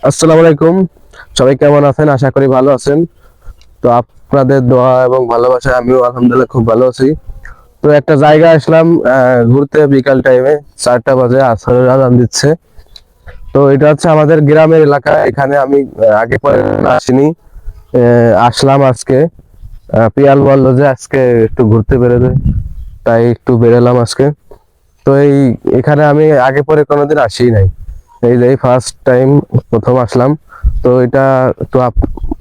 আসসালামু আলাইকুম। সবাই কেমন আছেন? আশা করি ভালো আছেন। তো আপনাদের দোয়া এবং ভালোবাসায় আমিও আলহামদুলিল্লাহ খুব ভালো আছি। তো একটা জায়গায় আসলাম ঘুরতে বিকাল টাইমে, 4টা বাজে, আসরের আজান দিচ্ছে। তো এটা হচ্ছে আমাদের গ্রামের এলাকা। এখানে আমি আগে পরে আসিনি, আসলাম আজকে। পিয়াল বললো যে আজকে একটু ঘুরতে বেরোবে, তাই একটু বেরোলাম আজকে। তো এখানে আমি আগে পরে কোনোদিন আসি নাই, এই যে ফার্স্ট টাইম, প্রথম আসলাম। তো এটা তো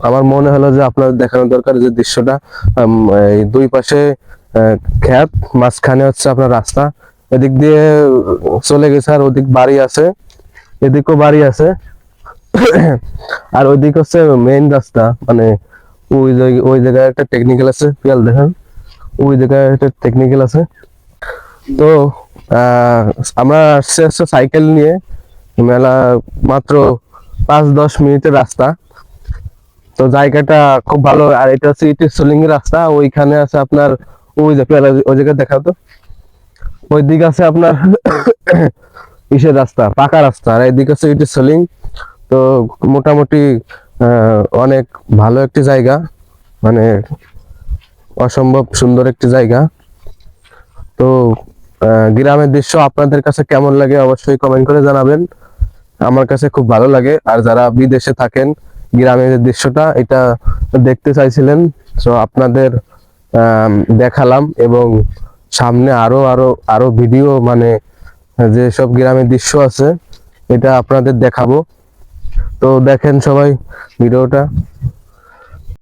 আমার মনে হলো যে আপনাদের দেখানো দরকার যে দৃশ্যটা। এই দুই পাশে ক্ষেত, মাঝখানে হচ্ছে আপনার রাস্তা। এদিক দিয়ে চলে গেছে, আর ওদিক বাড়ি আছে, এদিকেও বাড়ি আছে। আর ওইদিক হচ্ছে মেইন রাস্তা, মানে ওই জায়গায় একটা টেকনিক্যাল আছে, পিয়াল দেখেন, ওই জায়গায় একটা টেকনিক্যাল আছে। তো আহ আমরা আসছে আসছে সাইকেল নিয়ে, মেলা মাত্র 5-10 মিনিটের রাস্তা। তো জায়গাটা খুব ভালো। আর এটা হচ্ছে ইটি সোলিং এর রাস্তা, ওইখানে আছে আপনার, ওই যে ওই জায়গায় দেখাও তো, ওই দিক আছে আপনার ইসের রাস্তা, পাকা রাস্তা, আর এইদিকে হচ্ছে ইটি সোলিং। তো মোটামুটি অনেক ভালো একটি জায়গা, মানে অসম্ভব সুন্দর একটি জায়গা। তো গ্রামের দৃশ্য আপনাদের কাছে কেমন লাগে অবশ্যই কমেন্ট করে জানাবেন। আমার কাছে খুব ভালো লাগে। আর যারা বিদেশে থাকেন, গ্রামের যে দৃশ্যটা এটা দেখতে চাইছিলেন, তো আপনাদের দেখালাম। এবং সামনে আরো আরো আরো ভিডিও, মানে যে সব গ্রামের দৃশ্য আছে, এটা আপনাদের দেখাবো। তো দেখেন সবাই ভিডিওটা।